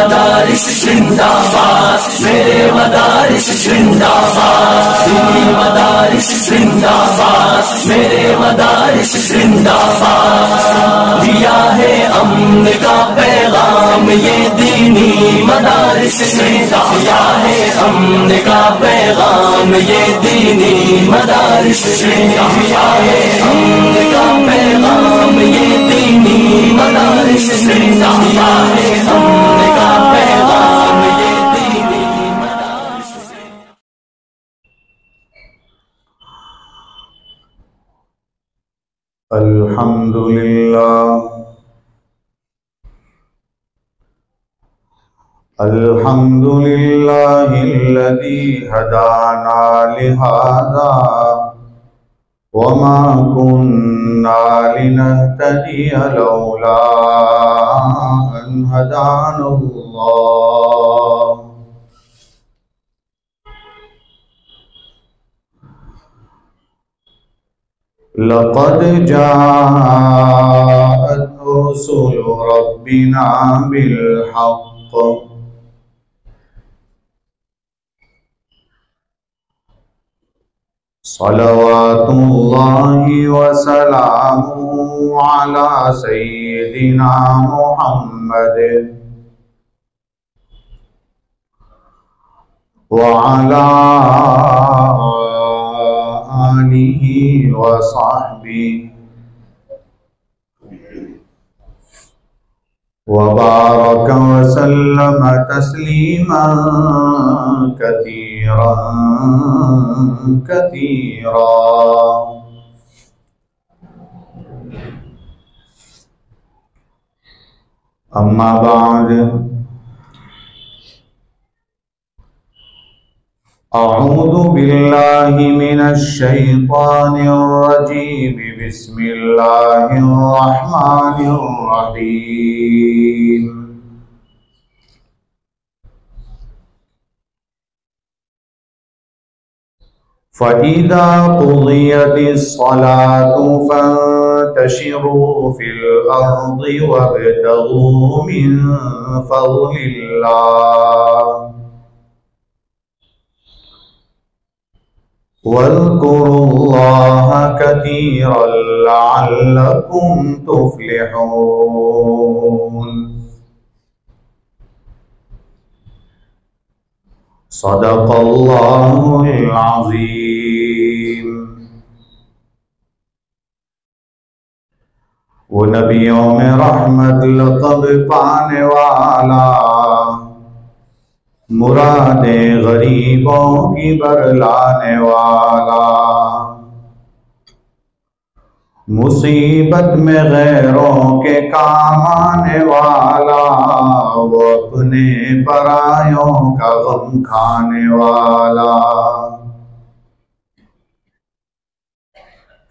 मदारिस जिंदाबाद, मेरे मदारिस जिंदाबाद, दीनी मदारिस जिंदाबाद, मेरे मदारिस जिंदाबाद। दिया है अमन का पैगाम ये दीनी मदारिस ने, दिया है अमन का पैगाम ये दीनी मदारिस ने, दिया है अमन का पैगाम ये दीनी मदारिस ने, दिया है अमन का पैगाम ये दीनी मदारिस ने। अल्हम्दुलिल्लाह अल्हम्दुलिल्लाहिल्लज़ी हदाना लिहाज़ा वमा कुन्ना लिनहतदिय लौला अन हदानल्लाह। लक़द जाअत रुसुलु रब्बिना बिल हक़्क़ सलवातुल्लाहि व सलामुहु अला सय्यिदिना मुहम्मद व अला आलिहि व सहबिहि व बारक व सल्लम तस्लीमन कतीरा। अम्मा बाद अऊज़ु बिल्लाहि मिनश शैतानिर रजीम बिस्मिल्लाहिर रहमानिर रहीम। फ़इज़ा क़ुज़ियतिस सलातु फ़ंतशिरू फ़िल अर्ज़ि वब्तग़ू मिन फ़ज़लिल्लाह वज़्कुरुल्लाह कसीरन लअल्लकुम तुफ़्लिहून। सदक़ल्लाहुल अज़ीम। वो नबियों में रहमत लक़ब पाने वाला, मुरादे गरीबों की बरलाने वाला, मुसीबत में गैरों के काम आने वाला, वो अपने परायों का गम खाने वाला।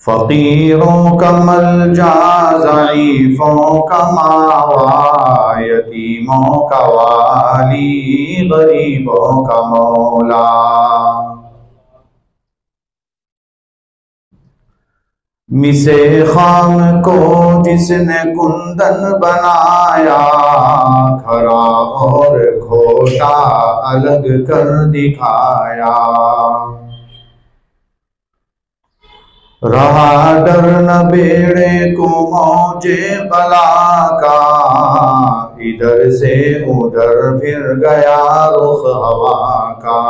फ़कीरों का मलजा, ज़ईफ़ों का मावा, यतीमों का वाली, गरीबों का मौला। मिसे खाम को जिसने कुंदन बनाया, खरा और खोटा अलग कर दिखाया। रहा डर न बेड़े को मौजे बला का, इधर से उधर फिर गया रुख हवा का।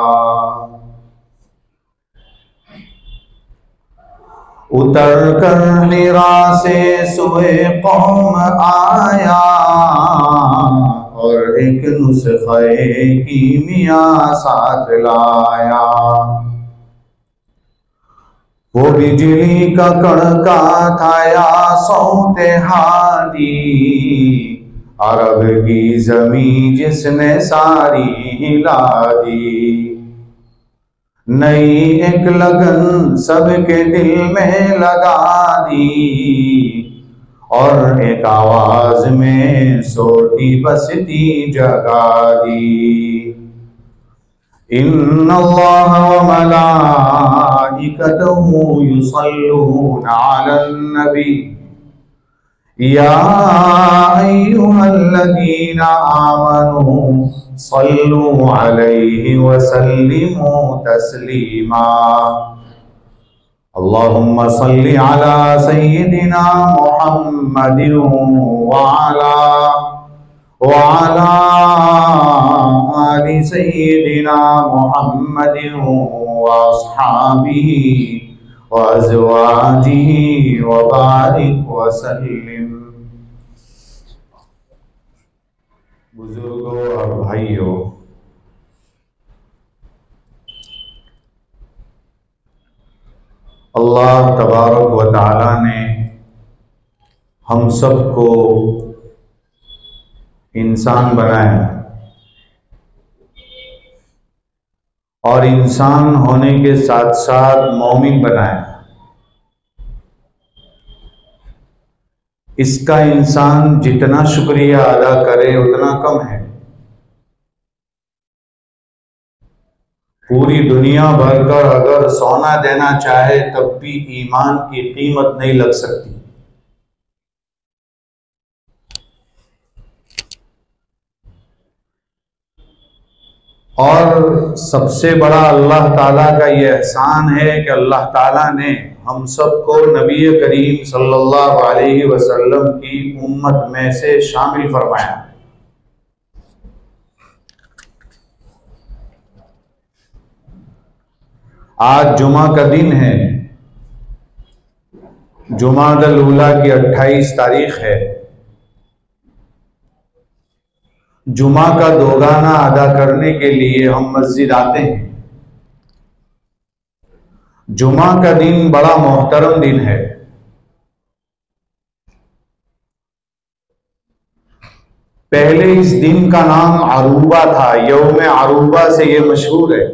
उतर कर हिरा से सुए कौम आया, और एक नुस्खे कीमिया साथ लाया। वो बिजली का कड़का था या सौते हादी, अरब की जमीन जिसने सारी हिला दी। नई एक लगन सबके दिल में लगा दी, और एक आवाज में सोती बसती जगा दी। इन्नल्लाह व मलाइकतहु युसल्लूना अलन नबी या अय्युहल्लज़ीना आमनू सल्लु अलैहि व सल्लिमू तस्लीमा। अल्लाहुम्मा सल्लि अला सय्यिदिना मुहम्मदिन व अला आलि सय्यिदिना मुहम्मदिन व अस्हाबिही व अज़वाजिही व बारिक व सल्लिम। बुजुर्गों और भाइयों, अल्लाह तबारक व तआला ने हम सबको इंसान बनाया और इंसान होने के साथ साथ मोमिन बनाया। इसका इंसान जितना शुक्रिया अदा करे उतना कम है। पूरी दुनिया भरकर अगर सोना देना चाहे तब भी ईमान की कीमत नहीं लग सकती। और सबसे बड़ा अल्लाह ताला का ये एहसान है कि अल्लाह ताला ने हम सबको नबी करीम सल्लल्लाहु अलैहि वसल्लम की उम्मत में से शामिल फरमाया। आज जुमा का दिन है, जुमादल उला की 28 तारीख है। जुमा का दोगाना अदा करने के लिए हम मस्जिद आते हैं। जुमा का दिन बड़ा मोहतरम दिन है। पहले इस दिन का नाम अरूबा था, यौम अरूबा से ये मशहूर है।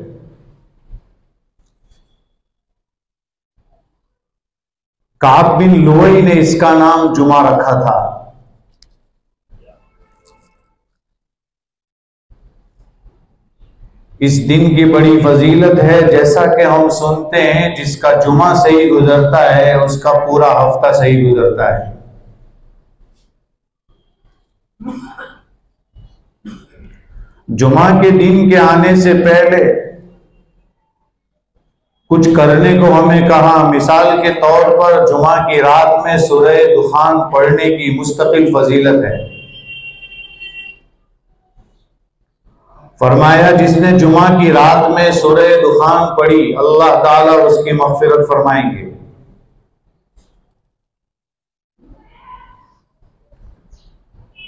काब बिन लुवई ने इसका नाम जुमा रखा था। इस दिन की बड़ी फजीलत है, जैसा कि हम सुनते हैं जिसका जुमा सही गुजरता है उसका पूरा हफ्ता सही गुजरता है। जुमा के दिन के आने से पहले कुछ करने को हमें कहा। मिसाल के तौर पर जुमा की रात में सूरह दुखान पढ़ने की मुस्तकिल फजीलत है। फरमाया जिसने जुमा की रात में सूरह दुखान पढ़ी अल्लाह ताला उसकी मग़फ़िरत फरमाएंगे।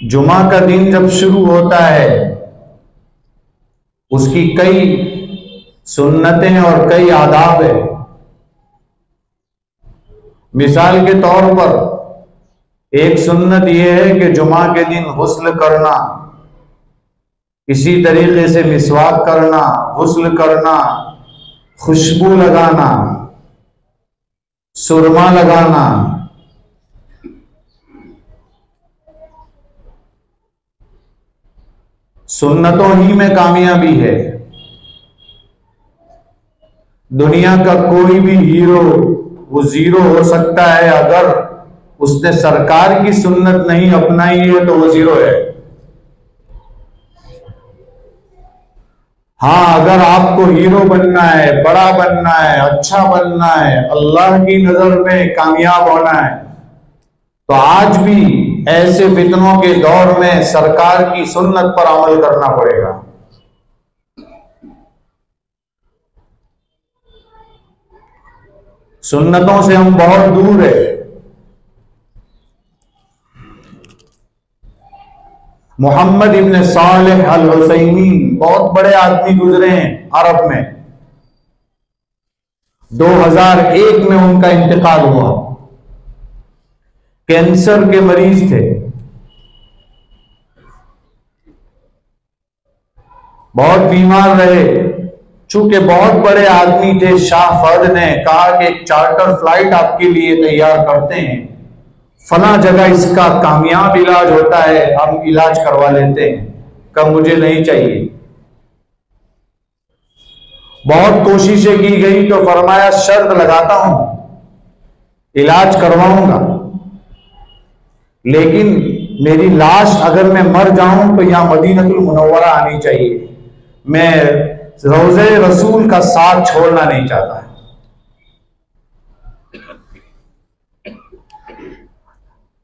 जुमा का दिन जब शुरू होता है उसकी कई सुन्नतें और कई आदाब है। मिसाल के तौर पर एक सुन्नत यह है कि जुमा के दिन गुस्ल करना, इसी तरीके से मिसवाक करना, गुस्ल करना, खुशबू लगाना, सुरमा लगाना, सुन्नतों ही में कामयाबी है। दुनिया का कोई भी हीरो वो जीरो हो सकता है, अगर उसने सरकार की सुन्नत नहीं अपनाई है तो वो जीरो है। हाँ, अगर आपको हीरो बनना है, बड़ा बनना है, अच्छा बनना है, अल्लाह की नजर में कामयाब होना है, तो आज भी ऐसे फितनों के दौर में सरकार की सुन्नत पर अमल करना पड़ेगा। सुन्नतों से हम बहुत दूर है। मोहम्मद इब्न सालेह अल हुसैनी बहुत बड़े आदमी गुजरे हैं अरब में। 2001 में उनका इंतकाल हुआ। कैंसर के मरीज थे, बहुत बीमार रहे। चूंकि बहुत बड़े आदमी थे, शाह फहद ने कहा कि एक चार्टर फ्लाइट आपके लिए तैयार करते हैं, फला जगह इसका कामयाब इलाज होता है, हम इलाज करवा लेते हैं। कब मुझे नहीं चाहिए। बहुत कोशिशें की गई तो फरमाया शर्त लगाता हूं, इलाज करवाऊंगा, लेकिन मेरी लाश अगर मैं मर जाऊं तो यहां मदीनतुल मुनव्वरा आनी चाहिए। मैं रोज़े रसूल का साथ छोड़ना नहीं चाहता।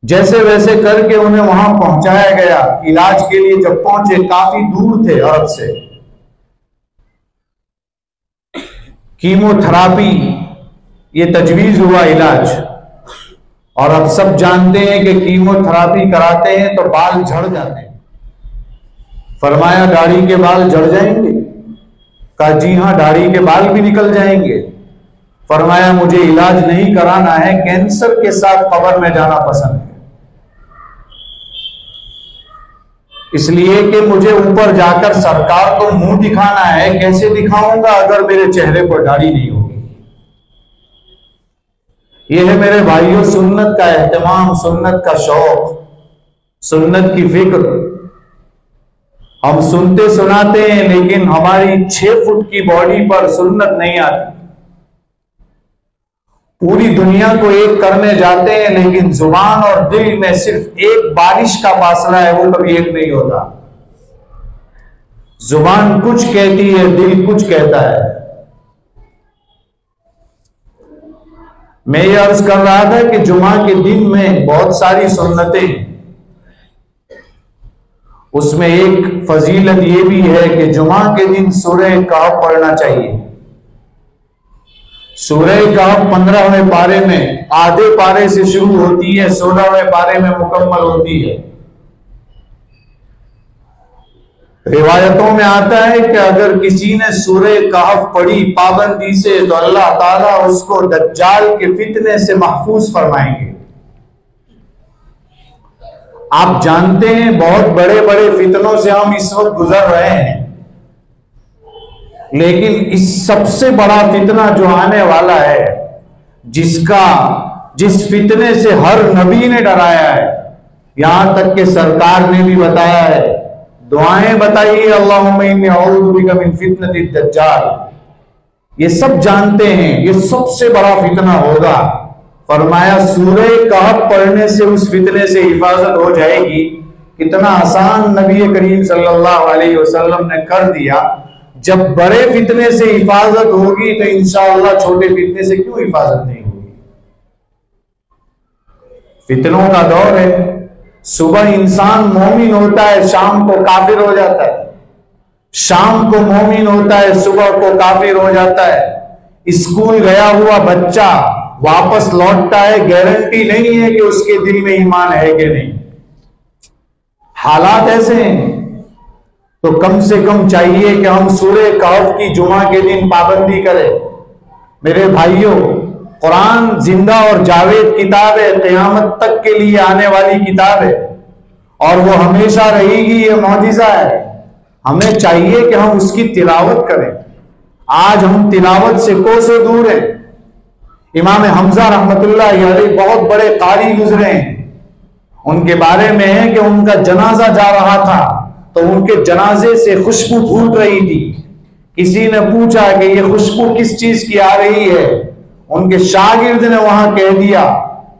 जैसे वैसे करके उन्हें वहां पहुंचाया गया। इलाज के लिए जब पहुंचे, काफी दूर थे अरब से, कीमोथेरापी ये तजवीज हुआ इलाज। और अब सब जानते हैं कि कीमोथेरापी कराते हैं तो बाल झड़ जाते हैं। फरमाया दाढ़ी के बाल झड़ जाएंगे? कहा जी हां, दाढ़ी के बाल भी निकल जाएंगे। फरमाया मुझे इलाज नहीं कराना है, कैंसर के साथ कब्र में जाना पसंद है, इसलिए कि मुझे ऊपर जाकर सरकार को मुंह दिखाना है। कैसे दिखाऊंगा अगर मेरे चेहरे पर दाढ़ी नहीं होगी? यह है मेरे भाइयों सुन्नत का एहतमाम, सुन्नत का शौक, सुन्नत की फिक्र। हम सुनते सुनाते हैं लेकिन हमारी 6 फुट की बॉडी पर सुन्नत नहीं आती। पूरी दुनिया को एक करने जाते हैं लेकिन जुबान और दिल में सिर्फ एक बारिश का फासला है, वो कभी एक नहीं होता। जुबान कुछ कहती है, दिल कुछ कहता है। मैं ये अर्ज कर रहा था कि जुमा के दिन में बहुत सारी सुन्नतें, उसमें एक फजीलत ये भी है कि जुमा के दिन सूरह कहफ पढ़ना चाहिए। सूरह कहफ 15वें पारे में, आधे पारे से शुरू होती है, 16वें पारे में मुकम्मल होती है। रिवायतों में आता है कि अगर किसी ने सूरह कहफ पढ़ी पाबंदी से तो अल्लाह ताला उसको दज्जाल के फितने से महफूज फरमाएंगे। आप जानते हैं बहुत बड़े बड़े फितनों से हम इस वक्त गुजर रहे हैं, लेकिन इस सबसे बड़ा फितना जो आने वाला है, जिस फितने से हर नबी ने डराया है, यहां तक कि सरकार ने भी बताया है, दुआएं बताइए अल्लाहुम्मा इन्नी अऊज़ु बिका मिन फितनतिद दज्जाल। ये सब जानते हैं ये सबसे बड़ा फितना होगा। फरमाया सूरह कहफ पढ़ने से उस फितने से हिफाजत हो जाएगी। कितना आसान नबी करीम सल्लल्लाहु अलैहि वसल्लम ने कर दिया। जब बड़े फितने से हिफाजत होगी तो इंशाअल्लाह छोटे फितने से क्यों हिफाजत नहीं होगी? फितनों का दौर है। सुबह इंसान मोमिन होता है, शाम को काफिर हो जाता है, शाम को मोमिन होता है, सुबह को काफिर हो जाता है। स्कूल गया हुआ बच्चा वापस लौटता है, गारंटी नहीं है कि उसके दिल में ईमान है कि नहीं। हालात ऐसे हैं, तो कम से कम चाहिए कि हम सूरह कहफ की जुमा के दिन पाबंदी करें। मेरे भाइयों, कुरान जिंदा और जावेद किताब है, क़यामत तक के लिए आने वाली किताब है और वो हमेशा रहेगी, ये मौजिज़ा है। हमें चाहिए कि हम उसकी तिलावत करें। आज हम तिलावत से कोसों दूर हैं। इमाम हमजा रहमतुल्लाह अलैह बहुत बड़े कारी गुजरे हैं। उनके बारे में है कि उनका जनाजा जा रहा था तो उनके जनाजे से खुशबू फूट रही थी। किसी ने पूछा कि ये खुशबू किस चीज की आ रही है? उनके शागिर्द ने वहां कह दिया,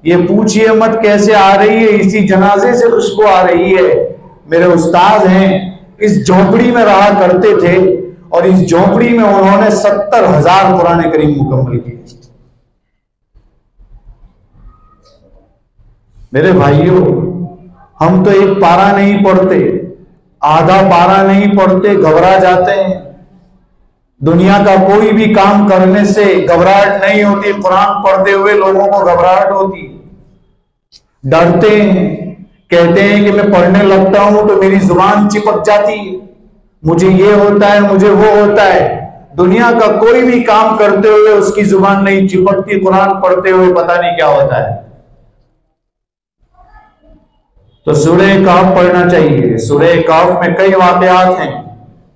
ये पूछिए मत कैसे आ रही है, इसी जनाजे से खुशबू आ रही है। मेरे उस्ताद हैं, इस झोपड़ी में रहा करते थे और इस झोपड़ी में उन्होंने 70,000 कुरान करीम मुकम्मल किए। मेरे भाइयों, हम तो एक पारा नहीं पढ़ते, आधा पारा नहीं पढ़ते, घबरा जाते हैं। दुनिया का कोई भी काम करने से घबराहट नहीं होती, कुरान पढ़ते हुए लोगों को घबराहट होती। डरते हैं, कहते हैं कि मैं पढ़ने लगता हूं तो मेरी जुबान चिपक जाती है, मुझे ये होता है, मुझे वो होता है। दुनिया का कोई भी काम करते हुए उसकी जुबान नहीं चिपकती, कुरान पढ़ते हुए पता नहीं क्या होता है। तो सूरह कहफ पढ़ना चाहिए। सूरह कहफ में कई वाकयात हैं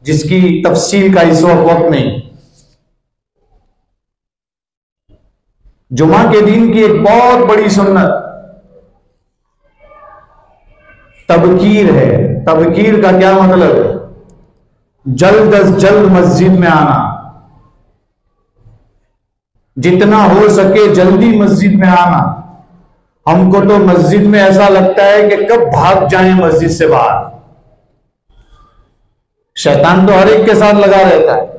जिसकी तफसील का इस वक्त नहीं। जुमा के दिन की एक बहुत बड़ी सुन्नत तबकीर है। तबकीर का क्या मतलब है? जल्द अज जल्द मस्जिद में आना, जितना हो सके जल्दी मस्जिद में आना। हमको तो मस्जिद में ऐसा लगता है कि कब भाग जाएं मस्जिद से बाहर। शैतान तो हर एक के साथ लगा रहता है।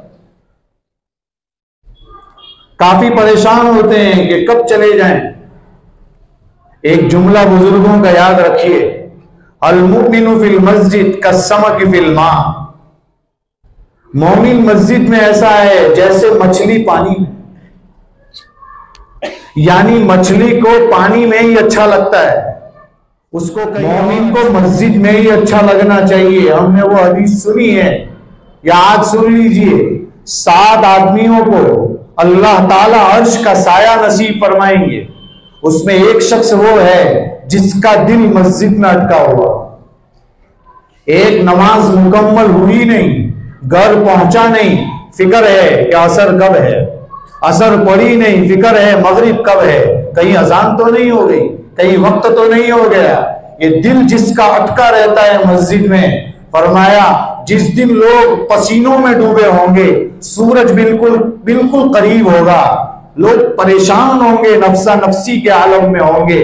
काफी परेशान होते हैं कि कब चले जाएं। एक जुमला बुजुर्गों का याद रखिए, अल मुमिनु फिल मस्जिद कस्समक फिल मा। मोमिन मस्जिद में ऐसा है जैसे मछली पानी में, यानी मछली को पानी में ही अच्छा लगता है, उसको मोमिन को मस्जिद में ही अच्छा लगना चाहिए। हमने वो हदीस सुनी है, या आज सुन लीजिए, 7 आदमियों को अल्लाह ताला अर्श का साया नसीब फरमाएंगे। उसमें एक शख्स वो है जिसका दिल मस्जिद में अटका हुआ। एक नमाज मुकम्मल हुई नहीं, घर पहुंचा नहीं, फिक्र है कि असर कब है, असर पड़ी नहीं, फिक्र है मगरिब कब है, कहीं अजान तो नहीं हो गई, कहीं वक्त तो नहीं हो गया। ये दिल जिसका अटका रहता है मस्जिद में, फरमाया जिस दिन लोग पसीनों में डूबे होंगे, सूरज बिल्कुल बिल्कुल करीब होगा, लोग परेशान होंगे, नफ्सा नफ्सी के आलम में होंगे,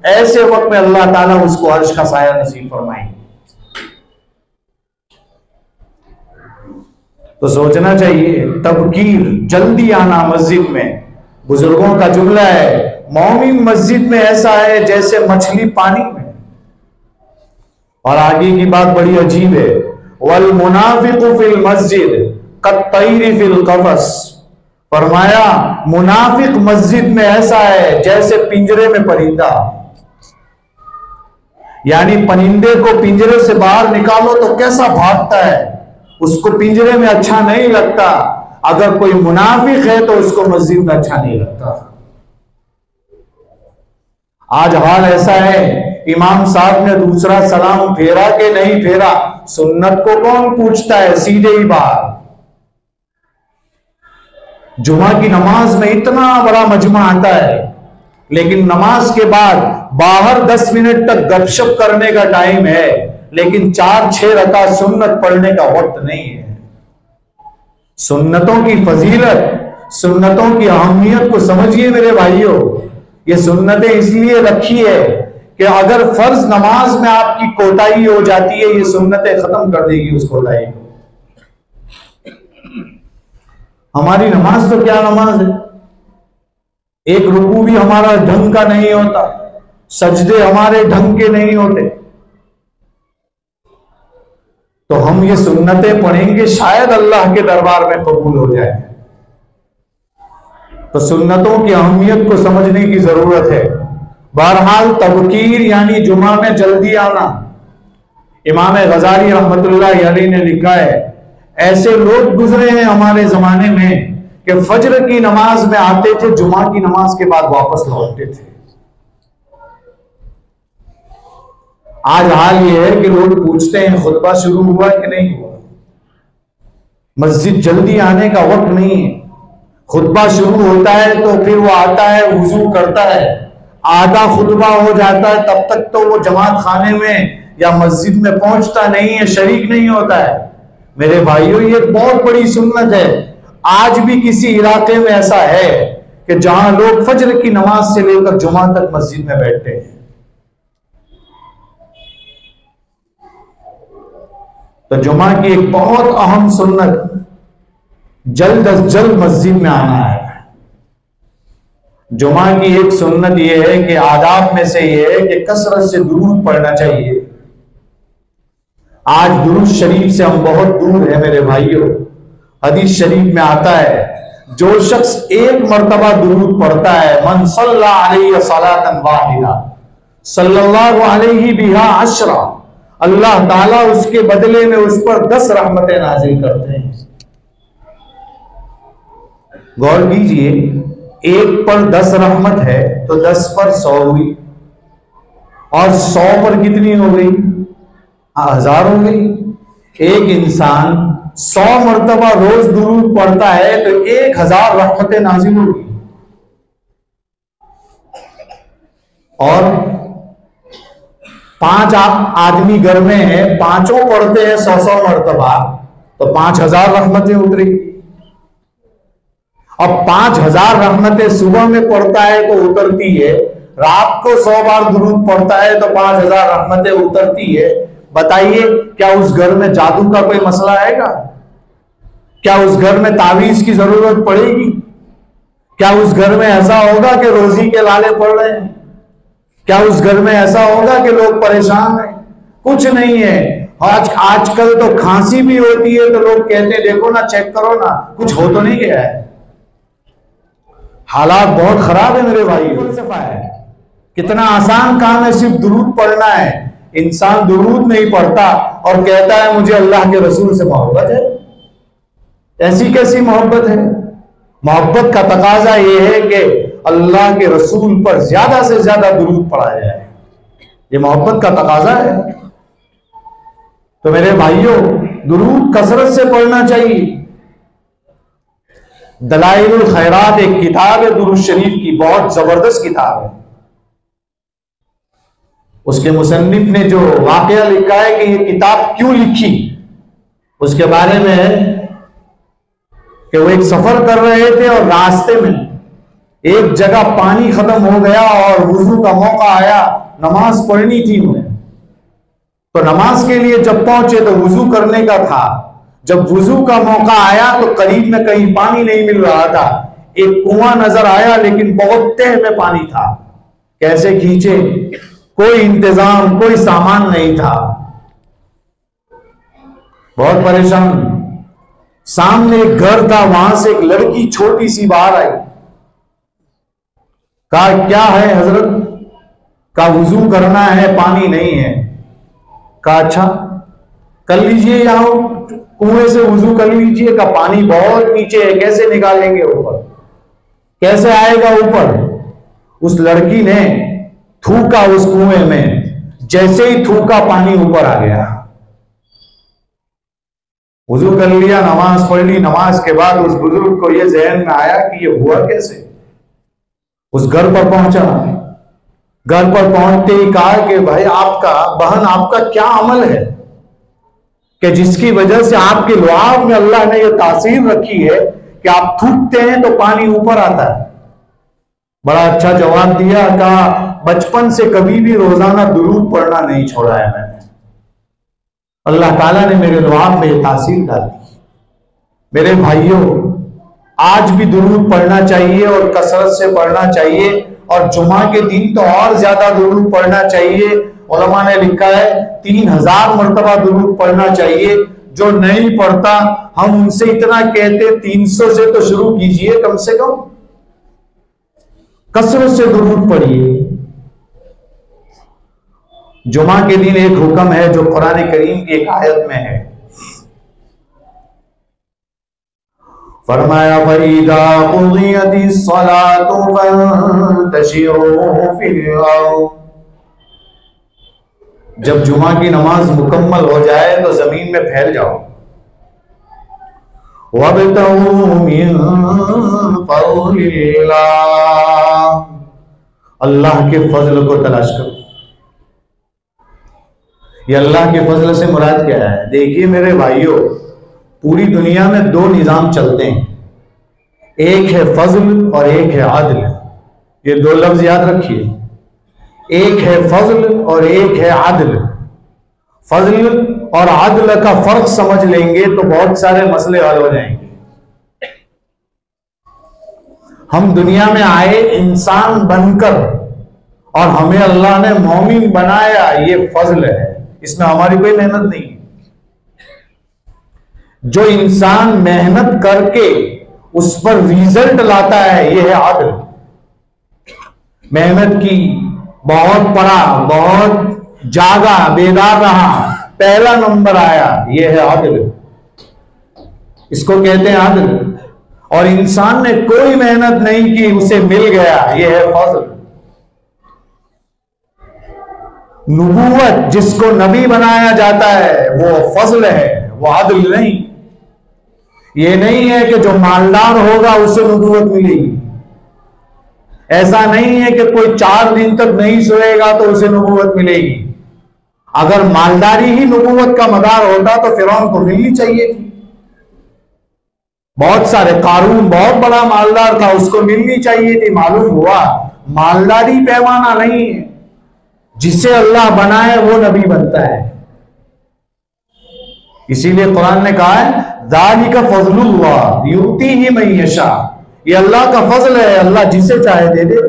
ऐसे वक्त में अल्लाह ताला उसको अर्श का साया नसीब फरमाएंगे। तो सोचना चाहिए, तबकीर, जल्दी आना मस्जिद में। बुजुर्गों का जुमला है, मोमिन मस्जिद में ऐसा है जैसे मछली पानी में। और आगे की बात बड़ी अजीब है, वल मुनाफिकु फिल मस्जिद कत्तैरी फिल कफस। फरमाया मुनाफिक मस्जिद में ऐसा है जैसे पिंजरे में परिंदा। यानी परिंदे को पिंजरे से बाहर निकालो तो कैसा भागता है, उसको पिंजरे में अच्छा नहीं लगता। अगर कोई मुनाफिक है तो उसको मस्जिद में अच्छा नहीं लगता। आज हाल ऐसा है, इमाम साहब ने दूसरा सलाम फेरा कि नहीं फेरा, सुन्नत को कौन पूछता है, सीधे ही बाहर। जुमा की नमाज में इतना बड़ा मजमा आता है, लेकिन नमाज के बाद बाहर 10 मिनट तक गपशप करने का टाइम है, लेकिन 4-6 रकात सुन्नत पढ़ने का वक्त नहीं है। सुन्नतों की फजीलत, सुन्नतों की अहमियत को समझिए मेरे भाइयों। ये सुन्नतें इसलिए रखी है कि अगर फर्ज नमाज में आपकी कोताही हो जाती है, ये सुन्नतें खत्म कर देगी उस कोताही को। हमारी नमाज तो क्या नमाज है, एक रुकू भी हमारा ढंग का नहीं होता, सजदे हमारे ढंग के नहीं होते। तो हम ये सुन्नतें पढ़ेंगे, शायद अल्लाह के दरबार में कबूल हो जाए। तो सुन्नतों की अहमियत को समझने की जरूरत है। बहरहाल तबकीर यानी जुमा में जल्दी आना। इमाम गजाली रहमतुल्लाह अलैह ने लिखा है, ऐसे लोग गुजरे हैं हमारे जमाने में कि फजर की नमाज में आते थे, जुमा की नमाज के बाद वापस लौटते थे। आज हाल यह है कि लोग पूछते हैं खुतबा शुरू हुआ कि नहीं हुआ। मस्जिद जल्दी आने का वक्त नहीं है। खुतबा शुरू होता है तो फिर वो आता है, वुजू करता है, आधा खुतबा हो जाता है, तब तक तो वो जमात खाने में या मस्जिद में पहुंचता नहीं है, शरीक नहीं होता है। मेरे भाइयों, ये बहुत बड़ी सुन्नत है। आज भी किसी इलाके में ऐसा है कि जहां लोग फजर की नमाज से लेकर जुमा तक मस्जिद में बैठते हैं। तो जुमा की एक बहुत अहम सुन्नत, जल्द अज जल्द मस्जिद में आना है। जुमा की एक सुन्नत यह है कि आदाब में से यह है कि कसरत से दुरूद पढ़ना चाहिए। आज दुरूद शरीफ से हम बहुत दूर हैं मेरे भाइयों। हदीस शरीफ में आता है, जो शख्स एक मर्तबा दुरूद पढ़ता है, मन सल्ला अलैहि सलातन वाहिदा सल्लल्लाहु अलैहि बिहा अशरा, अल्लाह ताला उसके बदले में उस पर 10 रहमतें नाजिल करते हैं। गौर कीजिए, एक पर 10 रहमत है तो 10 पर 100 हुई, और 100 पर कितनी हो गई? 1000 हो गई। एक इंसान 100 मर्तबा रोज दुरूद पढ़ता है तो 1000 रहमतें नाजिल होगी। और 5 आदमी घर में है, पांचों पढ़ते हैं 100 मर्तबा, तो 5000 रहमतें उतरी। अब 5000 रहमतें सुबह में पढ़ता है तो उतरती है, रात को 100 बार दुरूद पढ़ता है तो 5000 रहमतें उतरती है। बताइए क्या उस घर में जादू का कोई मसला आएगा? क्या उस घर में तावीज की जरूरत पड़ेगी? क्या उस घर में ऐसा होगा कि रोजी के लाले पड़ रहे हैं? क्या उस घर में ऐसा होगा कि लोग परेशान हैं? कुछ नहीं है। आजकल तो खांसी भी होती है तो लोग कहते हैं देखो ना, चेक करो ना, कुछ हो तो नहीं गया है। हालात बहुत खराब है मेरे भाई। फलसफा है, कितना आसान काम है, सिर्फ दुरूद पढ़ना है। इंसान दुरूद नहीं पढ़ता और कहता है मुझे अल्लाह के रसूल से मोहब्बत है। ऐसी कैसी मोहब्बत है? मोहब्बत का तकाजा यह है कि अल्लाह के रसूल पर ज्यादा से ज्यादा दुरूद पढ़ा जाए। ये मोहब्बत का तकाजा है। तो मेरे भाइयों, दुरूद कसरत से पढ़ना चाहिए। दलाइलुल खैरात एक किताब है दुरूद शरीफ की, बहुत जबरदस्त किताब है। उसके मुसन्निफ ने जो वाकया लिखा है कि ये किताब क्यों लिखी, उसके बारे में है कि वो एक सफर कर रहे थे और रास्ते में एक जगह पानी खत्म हो गया और वुजू का मौका आया, नमाज पढ़नी थी उन्हें। तो नमाज के लिए जब पहुंचे तो वुजू करने का था। जब वुजू का मौका आया तो करीब में कहीं पानी नहीं मिल रहा था। एक कुआं नजर आया लेकिन बहुत तह में पानी था। कैसे खींचे? कोई इंतजाम, कोई सामान नहीं था। बहुत परेशान। सामने एक घर था, वहां से एक लड़की छोटी सी बाहर आई। कहा क्या है हजरत? का वुजू करना है, पानी नहीं है। कहा अच्छा कर लीजिए, यहां कुएं से वुजू कर लीजिए। का पानी बहुत नीचे है, कैसे निकालेंगे ऊपर? कैसे आएगा ऊपर? उस लड़की ने थूका उस कुएं में, जैसे ही थूका पानी ऊपर आ गया। वुजू कर लिया, नमाज पढ़ ली। नमाज के बाद उस बुजुर्ग को यह ज़हन में आया कि ये हुआ कैसे। उस घर पर पहुंचा। घर पर पहुंचते ही कहा कि भाई बहन आपका क्या अमल है कि जिसकी वजह से आपके लुआब में अल्लाह ने यह तासीर रखी है कि आप थूकते हैं तो पानी ऊपर आता है। बड़ा अच्छा जवाब दिया। कहा बचपन से कभी भी रोजाना दुरूद पढ़ना नहीं छोड़ा है मैंने। अल्लाह ताला ने मेरे लुआब में यह तासीर डाली। मेरे भाइयों, आज भी दुरूद पढ़ना चाहिए और कसरत से पढ़ना चाहिए, और जुमा के दिन तो और ज्यादा दुरूद पढ़ना चाहिए। उलमा ने लिखा है 3000 मरतबा दुरूद पढ़ना चाहिए। जो नहीं पढ़ता हम उनसे इतना कहते 300 से तो शुरू कीजिए, कम से कम कसरत से दुरूद पढ़िए। जुमा के दिन एक हुक्म है जो कुरान करीम की एक आयत में है। फरमाया फईदा कुदियतिस सलातु फंतशिरू फिल अर्द। जब जुमा की नमाज मुकम्मल हो जाए तो जमीन में फैल जाओ। वब्तगू मिन फज़लिल्लाह, अल्लाह के फजल को तलाश करो। ये अल्लाह के फजल से मुराद क्या है? देखिए मेरे भाइयों, पूरी दुनिया में दो निजाम चलते हैं, एक है फजल और एक है आदल। ये दो लफ्ज याद रखिए, एक है फजल और एक है आदल। फजल और आदल का फर्क समझ लेंगे तो बहुत सारे मसले हल हो जाएंगे। हम दुनिया में आए इंसान बनकर और हमें अल्लाह ने मोमिन बनाया, ये फजल है, इसमें हमारी कोई मेहनत नहीं है। जो इंसान मेहनत करके उस पर रिजल्ट लाता है, यह है आदल। मेहनत की, बहुत पढ़ा, बहुत जागा, बेदार रहा, पहला नंबर आया, यह है आदल। इसको कहते हैं आदल। और इंसान ने कोई मेहनत नहीं की, उसे मिल गया, यह है फजल। नबूवत, जिसको नबी बनाया जाता है, वो फजल है, वो आदल नहीं। ये नहीं है कि जो मालदार होगा उसे नबूवत मिलेगी। ऐसा नहीं है कि कोई 4 दिन तक नहीं सोएगा तो उसे नबूवत मिलेगी। अगर मालदारी ही नबूवत का मदार होता तो फिरौन को मिलनी चाहिए थी। बहुत सारे, कारून बहुत बड़ा मालदार था, उसको मिलनी चाहिए थी। मालूम हुआ मालदारी पैमाना नहीं है। जिसे अल्लाह बनाए वो नबी बनता है। इसीलिए कुरान ने कहा है ज़ालिका फ़ज़्लुल्लाह युतीही मन यशा, ये अल्लाह का फजल है, अल्लाह जिसे चाहे दे दे।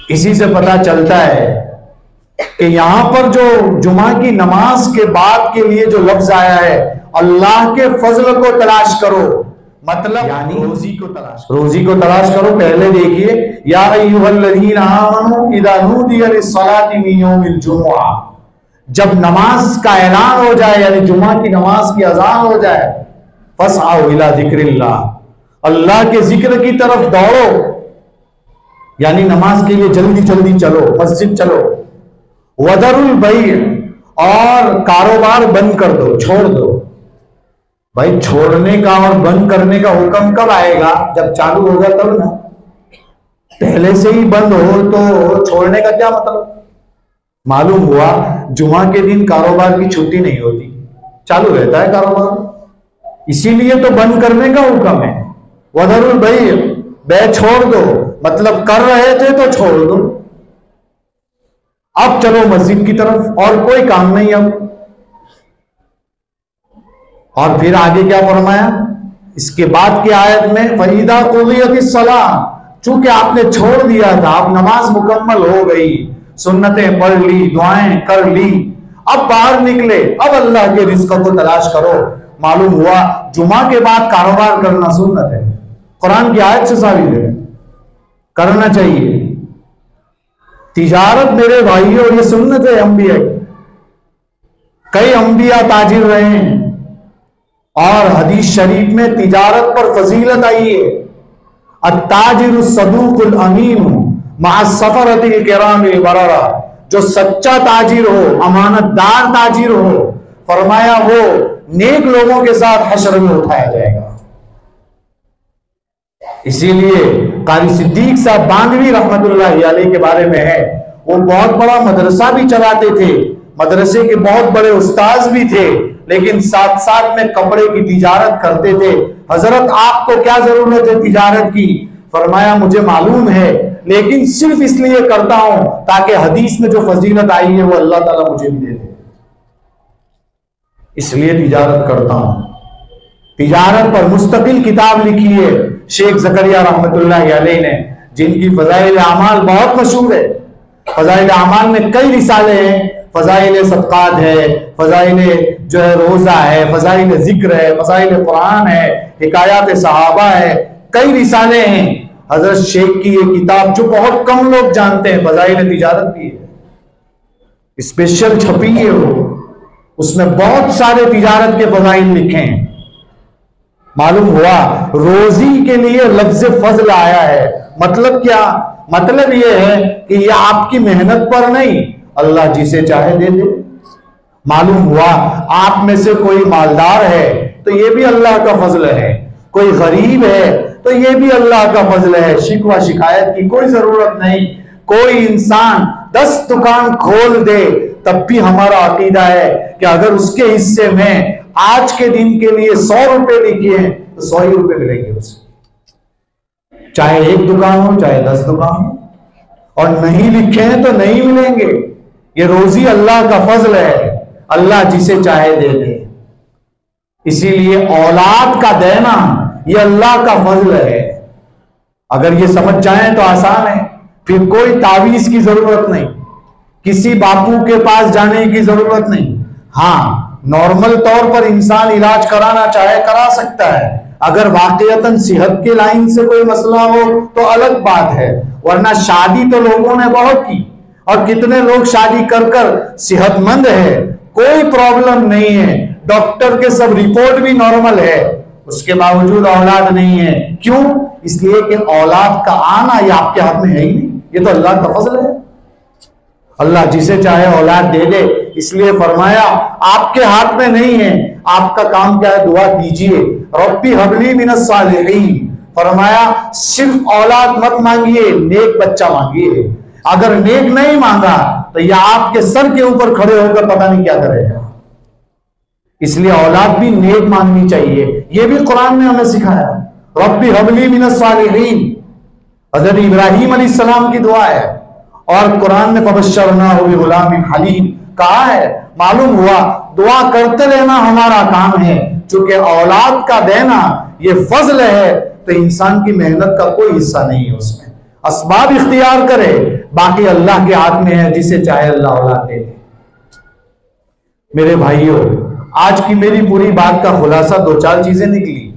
इसी से पता चलता है कि यहां पर जो जुमा की नमाज के बाद के लिए जो लफ्ज आया है, अल्लाह के फजल को तलाश करो, मतलब यानी रोजी को तलाश करो। पहले देखिए या अय्युहल्लज़ीना आमनू इज़ा नूदिया लिस्सलाति मिन यौमिल जुमुआ, जब नमाज का ऐलान हो जाए यानी जुमा की नमाज की अजान हो जाए, फसआउ इला ज़िक्रिल्लाह, अल्लाह के जिक्र की तरफ दौड़ो, यानी नमाज के लिए जल्दी जल्दी चलो, मस्जिद चलो। वदरुल बैअ, और कारोबार बंद कर दो, छोड़ दो। भाई छोड़ने का और बंद करने का हुक्म कब आएगा? जब चालू होगा तब ना। पहले से ही बंद हो तो छोड़ने का क्या मतलब? मालूम हुआ जुमा के दिन कारोबार की छुट्टी नहीं होती, चालू रहता है कारोबार, इसीलिए तो बंद करने का हुक्म है। वदरुल बैअ, बैय छोड़ दो, मतलब कर रहे थे तो छोड़ दो, अब चलो मस्जिद की तरफ, और कोई काम नहीं अब। और फिर आगे क्या फरमाया इसके बाद की आयत में, फईदा कुदियतिस सलाह, चूंकि आपने छोड़ दिया था, अब नमाज मुकम्मल हो गई, सुन्नतें पढ़ ली, दुआएं कर ली, अब बाहर निकले, अब अल्लाह के रिज़्क़ को तलाश करो। मालूम हुआ जुमा के बाद कारोबार करना सुन्नत है, कुरान की आयत से साबित है, करना चाहिए। तिजारत मेरे भाइयों ये सुन्नत है अंबिया की। कई अंबिया ताजिर रहे हैं और हदीस शरीफ में तिजारत पर फजीलत आई है। अत्ताजिरु सदूकुल अमीन मअ सफरतिल किरामिल बररा, जो सच्चा ताजिर हो, अमानतदार ताजिर हो, फरमाया वो नेक लोगों के साथ हश्र में उठाया जाएगा। इसीलिए कारी सिद्दीक साहब बांधवी रहमतुल्लाह अलैह के बारे में है, वो बहुत बड़ा मदरसा भी चलाते थे, मदरसे के बहुत बड़े उस्ताद भी थे, लेकिन साथ साथ में कपड़े की तिजारत करते थे। हजरत आपको क्या जरूरत है तिजारत की? फरमाया मुझे मालूम है, लेकिन सिर्फ इसलिए करता हूं ताकि हदीस में जो फजीलत आई है वो अल्लाह ताला मुझे भी दे दे, इसलिए तिजारत करता हूं। तिजारत पर मुस्तकिल किताब लिखी है शेख ज़करिया रहमतुल्लाह अलैह ने, जिनकी फज़ाइल आमाल बहुत मशहूर है। फज़ाइल आमाल में कई रिसाले हैं, फज़ाइल सदक़ात है, फज़ाइल जो है रोजा है, फज़ाइल जिक्र है, फज़ाइल कुरान है, हिकायात सहाबा है, कई रिसाले हैं। हजरत शेख की ये किताब जो बहुत कम लोग जानते हैं, फज़ाइल तिजारत भी है, स्पेशल छपी है वो, उसमें बहुत सारे तिजारत के फज़ाइल लिखे हैं। मालूम हुआ रोजी के लिए लफ्ज़ फजल आया है, मतलब क्या? मतलब यह है कि यह आपकी मेहनत पर नहीं, अल्लाह जिसे चाहे दे दे। मालूम हुआ आप में से कोई मालदार है तो यह भी अल्लाह का फजल है, कोई गरीब है तो यह भी अल्लाह का फजल है। शिकवा शिकायत की कोई जरूरत नहीं। कोई इंसान 10 दुकान खोल दे तब भी हमारा अकीदा है कि अगर उसके हिस्से में आज के दिन के लिए 100 रुपए लिखे हैं तो 100 ही रुपए मिलेंगे उसे, चाहे 1 दुकान हो चाहे 10 दुकान हो, और नहीं लिखे हैं तो नहीं मिलेंगे। ये रोजी अल्लाह का फजल है, अल्लाह जिसे चाहे दे दे। इसीलिए औलाद का देना ये अल्लाह का फजल है। अगर ये समझ जाएं तो आसान है, फिर कोई तावीज की जरूरत नहीं, किसी बापू के पास जाने की जरूरत नहीं। हाँ, नॉर्मल तौर पर इंसान इलाज कराना चाहे करा सकता है, अगर वाकईतन सेहत के लाइन से कोई मसला हो तो अलग बात है, वरना शादी तो लोगों ने बहुत की, और कितने लोग शादी कर कर सेहतमंद है, कोई प्रॉब्लम नहीं है, डॉक्टर के सब रिपोर्ट भी नॉर्मल है, उसके बावजूद औलाद नहीं है। क्यों? इसलिए कि औलाद का आना ये आपके हाथ में है ही नहीं, ये तो अल्लाह का फजल है। अल्लाह जिसे चाहे औलाद दे दे, इसलिए फरमाया आपके हाथ में नहीं है, आपका काम क्या है? दुआ कीजिए, रब्बी हबली मिनस सालिहीन। फरमाया सिर्फ औलाद मत मांगिए, नेक बच्चा मांगिए। अगर नेक नहीं मांगा तो यह आपके सर के ऊपर खड़े होकर पता नहीं क्या करेगा। इसलिए औलाद भी नेक मांगनी चाहिए, यह भी कुरान ने हमें सिखाया। रब्बी हबली मिनस सालिहीन, हजरत इब्राहिम अलैहिस्सलाम की दुआ है। और कुरान में फबश्शरनाहु बिगुलामिन हलीम कहा है। मालूम हुआ दुआ करते रहना हमारा काम है, चूंकि औलाद का देना ये फजल है, तो इंसान की मेहनत का कोई हिस्सा नहीं है उसमें। असबाब इख्तियार करे, बाकी अल्लाह के हाथ में है, जिसे चाहे अल्लाह औलाद दे दे। मेरे भाइयों, आज की मेरी पूरी बात का खुलासा दो चार चीजें निकली।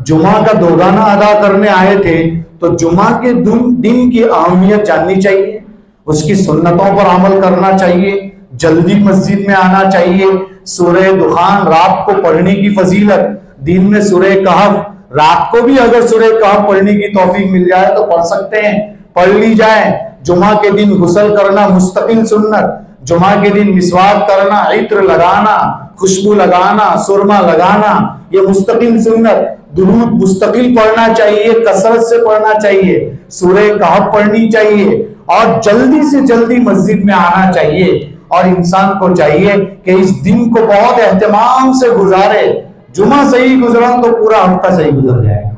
जुमा का दोगाना अदा करने आए थे, तो जुमा के दिन की अहमियत जाननी चाहिए, उसकी सुन्नतों पर अमल करना चाहिए, जल्दी मस्जिद में आना चाहिए। सूरह दुखान रात को पढ़ने की फजीलत, दिन में सूरह कहफ, रात को भी अगर सूरह कहफ पढ़ने की तौफीक मिल जाए तो पढ़ सकते हैं, पढ़ ली जाए। जुमा के दिन गुस्ल करना मुस्तकिल सुन्नत, जुमा के दिन मिसवाक करना, इत्र लगाना, खुशबू लगाना, सुरमा लगाना, ये मुस्तकिल सुन्नत। दुरूद मुस्तकिल पढ़ना चाहिए, कसरत से पढ़ना चाहिए, सूरह कहफ पढ़नी चाहिए और जल्दी से जल्दी मस्जिद में आना चाहिए। और इंसान को चाहिए कि इस दिन को बहुत एहतमाम से गुजारे। जुमा सही गुजरा तो पूरा हफ्ता सही गुजर जाएगा।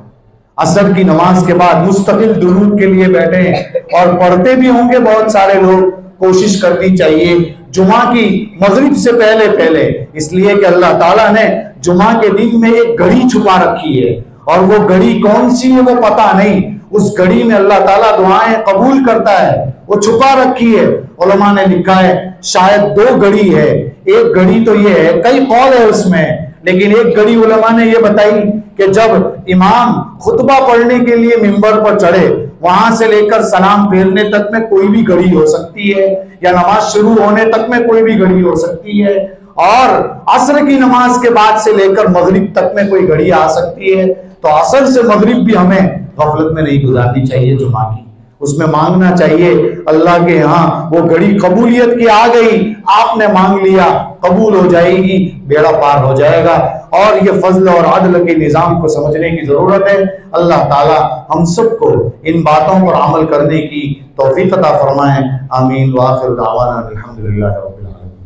असर की नमाज के बाद मुस्तकिल दुरूद के लिए बैठे और पढ़ते भी होंगे बहुत सारे लोग, कोशिश करनी चाहिए जुमा की मगरिब से पहले पहले, इसलिए कि अल्लाह ताला ने जुमा के दिन में एक घड़ी छुपा रखी है, और वो घड़ी कौन सी है वो पता नहीं। उस घड़ी में अल्लाह ताला दुआएं कबूल करता है, वो छुपा रखी है। उलमा ने लिखा है शायद दो घड़ी है, एक घड़ी तो ये है, कई कौल है उसमें, लेकिन एक घड़ी उलमा ने ये बताई कि जब इमाम खुतबा पढ़ने के लिए मिंबर पर चढ़े, वहां से लेकर सलाम फेरने तक में कोई भी घड़ी हो सकती है, या नमाज शुरू होने तक में कोई भी घड़ी हो सकती है, और असर की नमाज के बाद से लेकर मगरिब तक में कोई घड़ी आ सकती है। तो असर से मगरिब भी हमें गफलत में नहीं गुजारनी चाहिए जुमा की, उसमें मांगना चाहिए अल्लाह के यहाँ। वो घड़ी कबूलियत की आ गई, आपने मांग लिया, कबूल हो जाएगी, बेड़ा पार हो जाएगा। और ये फजल और अदल के निजाम को समझने की जरूरत है। अल्लाह ताला हम सबको इन बातों पर अमल करने की तौफीक अता फरमाए। आमीन। व आखिर दावाना अल्हम्दुलिल्लाहि रब्बिल आलमीन।